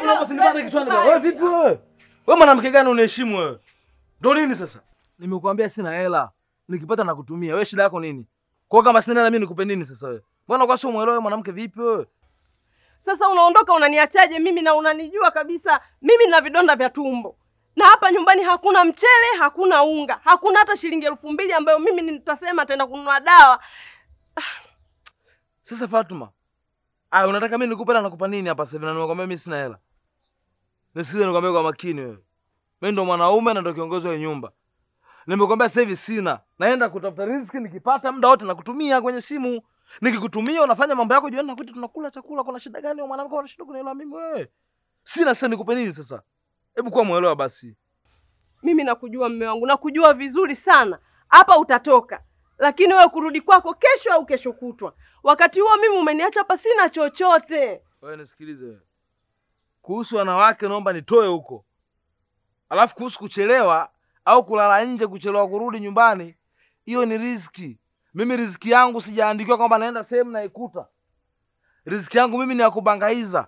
hapo usinipande kichwani bwana. Wewe vipi wewe? Wewe mwanamke gani unaheshimu wewe? Ndio nini sasa? Nimekuambia sina hela. Nikipata na kutumia. Wewe shida yako nini? Kwa kama sina hela mimi nikupe nini sasa wewe? Mbona kwa sio muelewa mwanamke vipi wewe? Sasa unaondoka unaniachaje mimi na unanijua kabisa mimi nina vidonda vya tumbo. Na hapa nyumbani hakuna mchele, hakuna unga, hakuna hata shilingi 2000 ambayo mimi nitasema tena kununua dawa. Sasa Fatuma, unataka mimi nikupe na nakupa nini hapa sasa hivi na nimekwambia mimi sina hela. Nisikize nikwambie kwa makini wewe. Mimi ndo mwanaume na ndo kiongozi wa nyumba. Nimekwambia sasa hivi sina. Naenda kutafuta riziki nikipata muda wote na kutumia kwenye simu. Nikikutumia unafanya mambo yako jioni nakuita tunakula chakula kuna shida gani wewe mwanamke una shida kunielewa mimi wewe? Sina sasa nikupe nini sasa? Hebu kuwa muelewa basi. Mimi nakujua mume wangu, nakujua vizuri sana. Hapa utatoka. Lakini wewe kurudi kwako kesho au kesho kutwa. Wakati huo mimi umeniacha hapa sina chochote. Wewe nisikilize wewe. Kuhusu wanawake naomba nitoe huko. Alafu kuhusu kuchelewa au kulala nje kuchelewa kurudi nyumbani, hiyo ni riziki. Mimi riziki yangu sijaandikiwa kwamba naenda sehemu na ikuta. Riziki yangu mimi ni ya kubangaiza.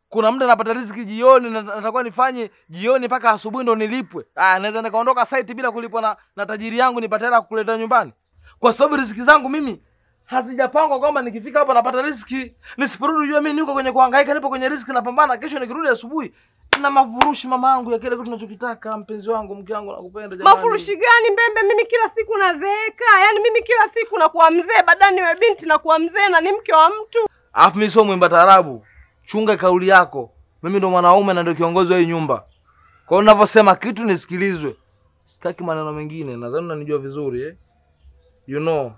Kuna muda napata riziki jioni na natakuwa nifanye jioni mpaka asubuhi ndo nilipwe. Naweza nikaondoka site bila kulipwa na tajiri yangu nipate hela kukuleta nyumbani. Kwa sababu riziki zangu mimi hazijapangwa kwamba nikifika hapa napata riziki. Nisiporudi unajua mimi niko kwenye kuhangaika, nipo kwenye riziki napambana, kesho nikirudi asubuhi na mafurushi mamangu ya kile kitu tunachokitaka. Mpenzi wangu, mke wangu, nakupenda jamani. Mafurushi gani Mbembe? Mimi kila siku nazeeka. Yaani mimi kila siku nakuwa mzee, badala niwe binti nakuwa mzee na ni mke wa mtu. Alafu mimi sio mwimba taarabu. Chunga kauli yako. Mimi ndo mwanaume na ndo kiongozi wa hii nyumba. Kwa hiyo ninavyosema kitu nisikilizwe. Sitaki maneno mengine. Nadhani unanijua vizuri eh? You know.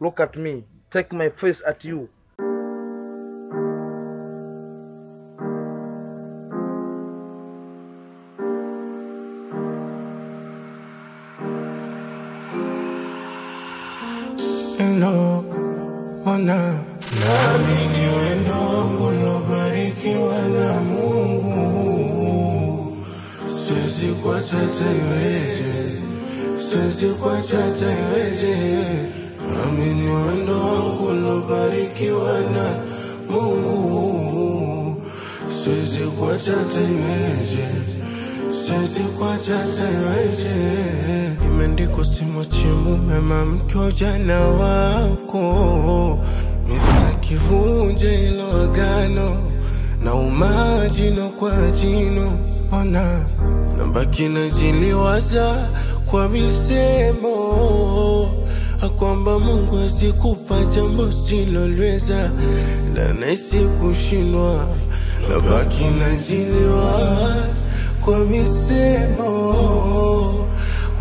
Look at me. Take my face at you. No, ona nami ni wendo ulobarikiwa na Mungu. Siwezi kuacha iweje, siwezi kuacha iweje. Nami ni wendo ulobarikiwa na Mungu. Siwezi kuacha iweje, siwezi kuacha iweje. Imeandikwa simwache mume mke wa jana wako. Mistaki vunje hilo agano na umajino kwa jino. Ona nabaki najiliwaza kwa misemo kwamba Mungu asikupa jambo silolweza na nahisi kushindwa. Nabaki najiliwaza kwa misemo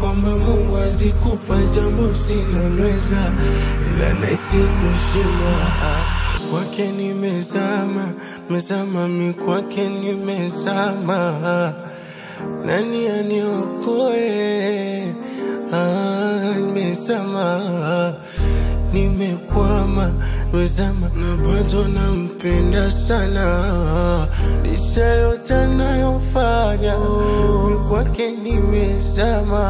kwamba Mungu azikupa jambo silolweza ila nahisi kushindwa. Kwake nimezama, mimi kwake nimezama. Nani aniokoe? Nimezama, nimekwama, nimezama na bado nampenda sana. Licha yote anayofanya, kwake nimezama.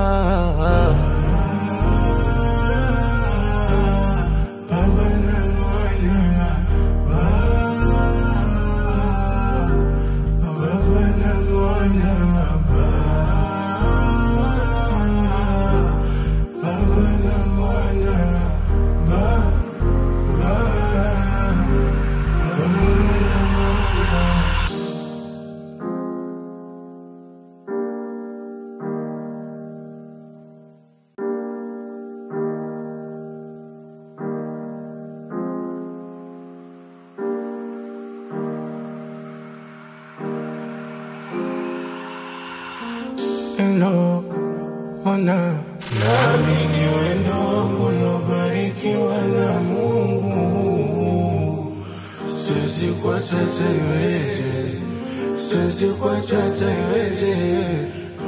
No, ona nami ni wendo ulobarikiwa na Mungu. Siwezi kuacha iweje, siwezi kuacha iweje.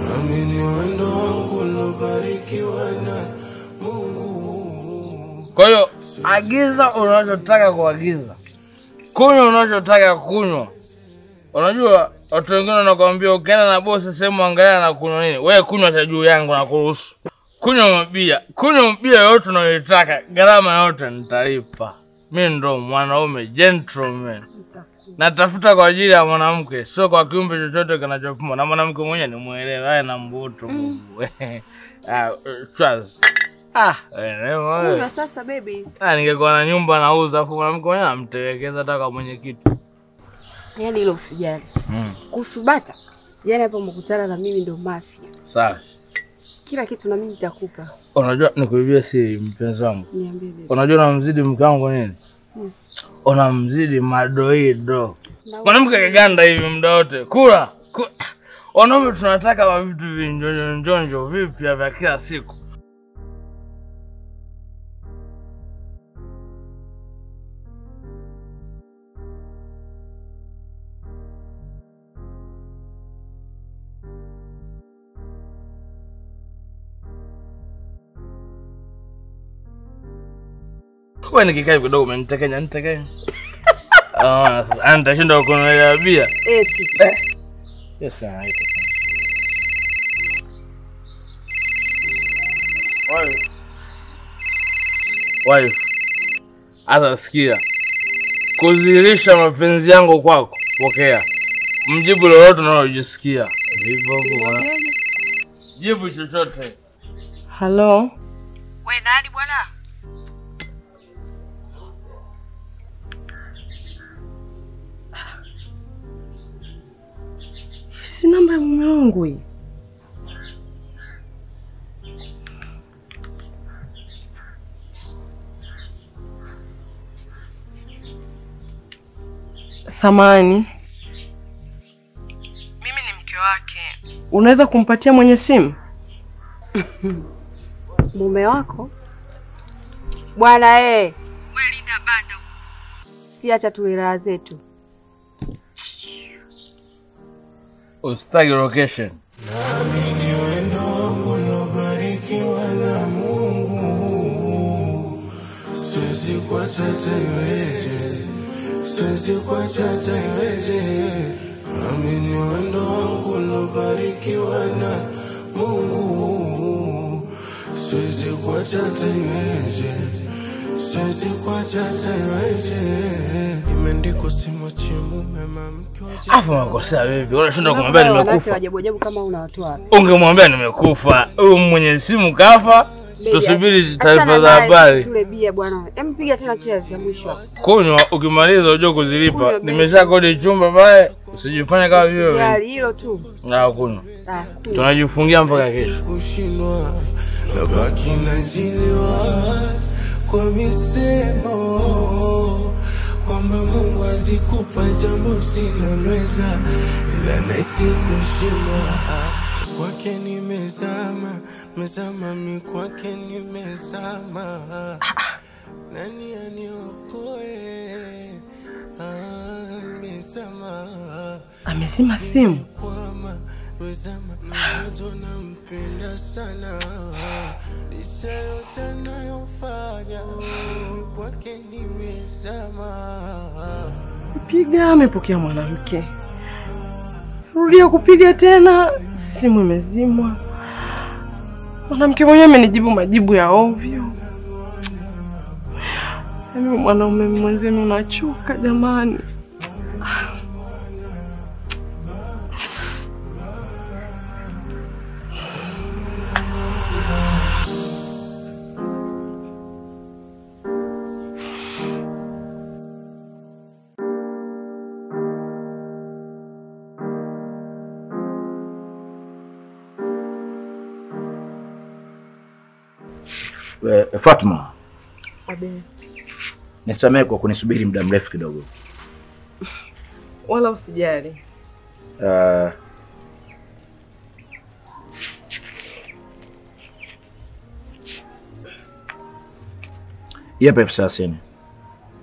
Nami ni wendo ulobarikiwa na Mungu. Kwa hiyo agiza unachotaka kuagiza, kunywa unachotaka kunywa. Unajua watu wengine wanakuambia ukienda na bosi sehemu angalia na kunywa nini. Wewe kunywa cha juu yangu na kuruhusu. Kunywa mbia yote unayotaka, gharama yote nitalipa. Mimi ndo mwanaume gentleman. Natafuta kwa ajili ya mwanamke, sio kwa kiumbe chochote kinachopumua. Na mwanamke mwenyewe ni muelewa, yeye na mbuto. Trust. Wewe sasa baby. Ningekuwa na nyumba nauza afu mwanamke mwenyewe amtelekeza hata kwa mwenyekiti. Yaani hilo usijali. Kuhusu bata, yaani hapo mkutana na mimi ndo mafia. Sawa. Kila kitu na mimi nitakupa. Unajua nikuibia siri mpenzi wangu. Niambie baby. Unajua unamzidi mke wangu nini? Unamzidi madoido. Mwanamke kaganda hivi muda wote. Kula. Wanaume tunataka vitu vinjonjo vipya vya kila siku. Wewe nikikaa kidogo umenitekenya. Nitashinda kunywa bia. Eti. Yes, wife. Asa sikia. Kuzirisha mapenzi yangu kwako, pokea. Mjibu lolote unalojisikia. Hivyo. Jibu chochote. Hello. Wewe nani bwana? Si namba ya mume wangu hii. Samani. Mimi ni mke wake. Unaweza kumpatia mwenye simu? Mume wako? Bwana wewe linda banda. Siacha tuwe raha zetu. Ustagi location. Naamini wendo wangu lobarikiwa na Mungu. Siwezi kuacha taiweje. Siwezi kuacha taiweje. Naamini wendo wangu lobarikiwa na Mungu. Siwezi kuacha taiweje. Siwezi kuacha taiweje. Imeandikwa simwache mume mke waje. Afu unakosea vipi? Unashinda kumwambia nimekufa. Ajabu kama una watu wapi? Ungemwambia nimekufa. Huyu mwenye simu kafa. Tusubiri taarifa za habari. Tule bia bwana. Hem piga tena chezi ya mwisho. Kunywa ukimaliza unajua kuzilipa. Nimesha kodi chumba pale. Usijifanye kama vile. Yali hilo tu. Na kunywa. Tunajifungia mpaka kesho. Kushindwa nabaki najiliwa kwa misemo kwamba Mungu azikupa jambo siloweza, ila naisi kushindwa kwake nimezama mi kwake nimezama. Nani aniokoe? Nimezama. Amezima simu. Nampenda sana. Licha yote anayofanya kwake nimezama. Piga, amepokea mwanamke. Rudia kupiga tena, simu imezimwa. Mwanamke mwenyewe amenijibu majibu ya ovyo. Mimi mwanaume mwenzenu nachoka jamani. Fatma. Abe. Nisamehe kwa kunisubiri muda mrefu kidogo. Wala usijali. Ya pesa sasa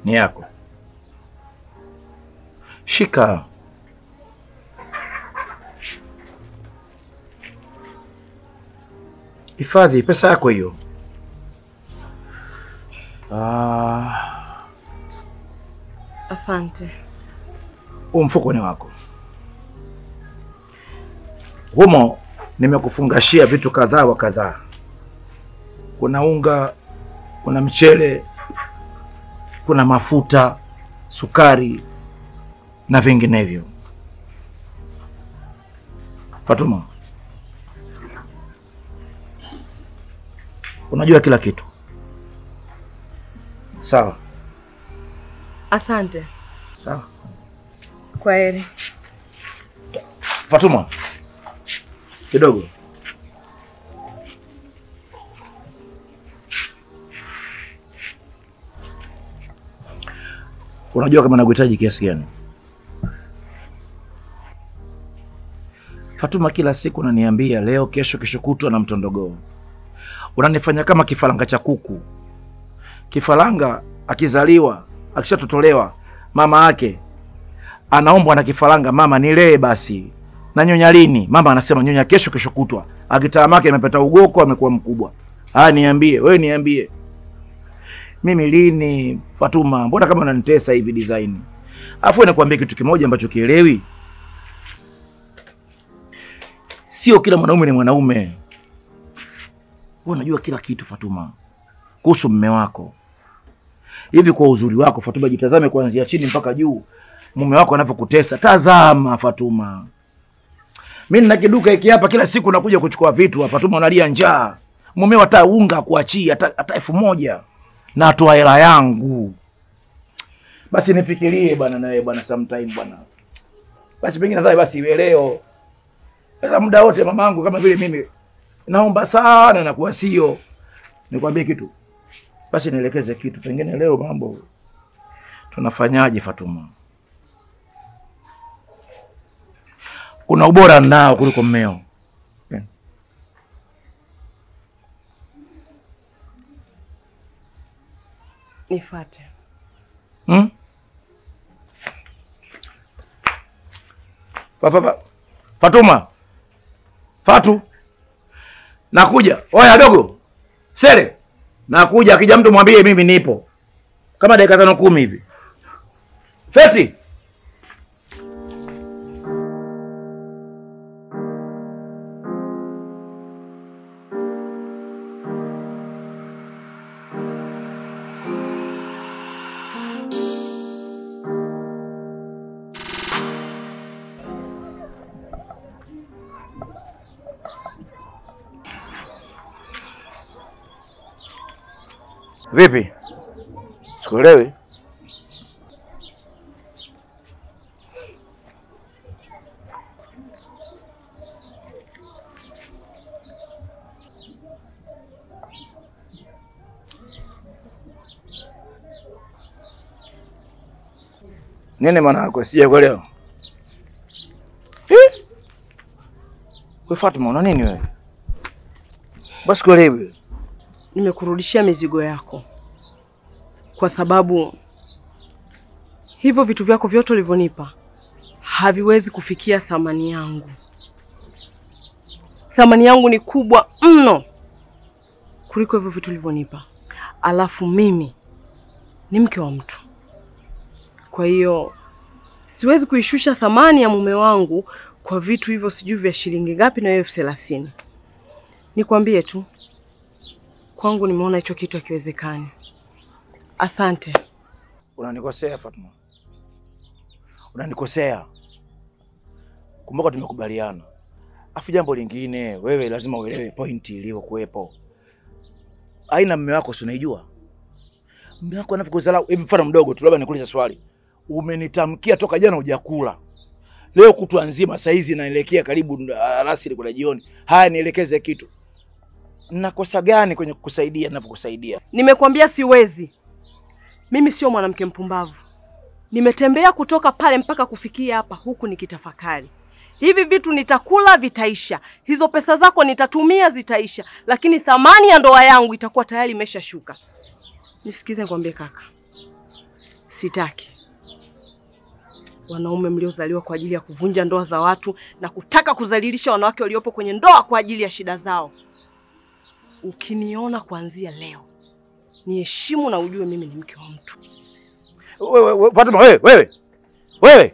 ni yako. Shika. Hifadhi pesa yako hiyo. Asante. Mfuko ni wako. Humo nimekufungashia vitu kadhaa wa kadhaa. Kuna unga, kuna mchele, kuna mafuta, sukari, na vinginevyo. Fatuma, unajua kila kitu. Sawa? Asante. Sawa. Kwaheri. Fatuma, kidogo. Unajua kama nakuhitaji kiasi gani? Fatuma, kila siku unaniambia leo, kesho, kesho kutwa na mtondogoo. Unanifanya kama kifaranga cha kuku. Kifaranga akizaliwa, akishatotolewa, mama yake anaombwa na kifaranga, mama nilee basi. Na nyonya lini? Mama anasema nyonya kesho, kesho kutwa. Akitamake amepata ugoko, amekuwa mkubwa. Niambie, wewe niambie. Mimi lini Fatuma? Mbona kama unanitesa hivi design? Afu nakwambia kitu kimoja ambacho kielewi. Sio kila mwanaume ni mwanaume. Wewe unajua kila kitu Fatuma kuhusu mume wako. Hivi kwa uzuri wako Fatuma, jitazame kuanzia chini mpaka juu. Mume wako anavyokutesa. Tazama Fatuma. Mimi nina kiduka hiki hapa, kila siku nakuja kuchukua vitu. Fatuma, unalia njaa. Mumeo hata unga kuachia hata 1000 na atoa hela yangu. Basi nifikirie bwana na wewe bwana sometime bwana. Basi pengine nadhani basi iwe leo. Sasa muda wote mamangu kama vile mimi naomba sana na kuwa sio. Nikwambie kitu. Basi nielekeze kitu. Pengine leo mambo tunafanyaje Fatuma? Kuna ubora nao kuliko mmeo. Nifuate. Fatuma. Fatu. Nakuja. Oya dogo. Sele. Nakuja, akija mtu mwambie mimi nipo. Kama dakika 5-10 hivi. Feti. Vipi? Sikuelewi. Nini maana yako? Sijakuelewa. Wewe Fatuma, una nini wewe? Basi kuelewi. Nimekurudishia mizigo yako kwa sababu hivyo vitu vyako vyote ulivyonipa haviwezi kufikia thamani yangu. Thamani yangu ni kubwa mno kuliko hivyo vitu ulivyonipa. Alafu mimi ni mke wa mtu. Kwa hiyo siwezi kuishusha thamani ya mume wangu kwa vitu hivyo sijui vya shilingi ngapi na 30,000. Nikwambie tu, kwangu nimeona hicho kitu hakiwezekani. Asante. Unanikosea Fatuma. Unanikosea. Kumbuka tumekubaliana. Afu jambo lingine, wewe lazima uelewe pointi iliyokuepo. Aina mume wako si unaijua? Mume wako anavyokudharau. Hivi mfano mdogo tu, labda nikuulize swali. Umenitamkia toka jana hujakula. Leo kutwa nzima saa hizi naelekea karibu alasiri kuna jioni. Haya nielekeze kitu. Nakosa gani kwenye kukusaidia ninavyokusaidia? Nimekwambia siwezi. Mimi sio mwanamke mpumbavu. Nimetembea kutoka pale mpaka kufikia hapa huku nikitafakari. Hivi vitu nitakula vitaisha. Hizo pesa zako nitatumia zitaisha. Lakini thamani ya ndoa yangu itakuwa tayari imeshashuka. Nisikize nikwambie kaka. Sitaki wanaume mliozaliwa kwa ajili ya kuvunja ndoa za watu na kutaka kudhalilisha wanawake waliopo kwenye ndoa kwa ajili ya shida zao. Ukiniona kuanzia leo, niheshimu na ujue mimi ni mke wa mtu. Wewe Fatuma, wewe.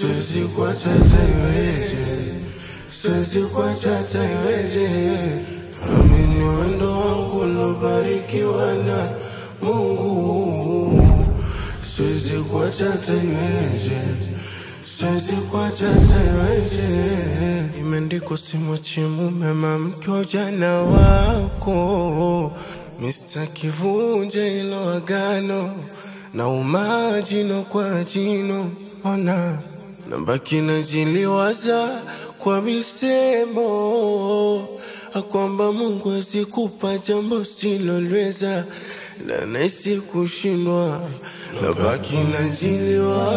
siwezi kuacha taiweje, siwezi kuacha taiweje. Amini wendo wangu lobarikiwa na Mungu, siwezi kuacha taiweje, siwezi kuacha taiweje. Imeandikwa simwache mume mke wa jana wako, mistaki vunja ilo agano na umajino kwa jino. Ona nabaki najiliwaza kwa misemo kwamba Mungu asikupa jambo silolweza, na naisi kushindwa. Nabaki najiliwaza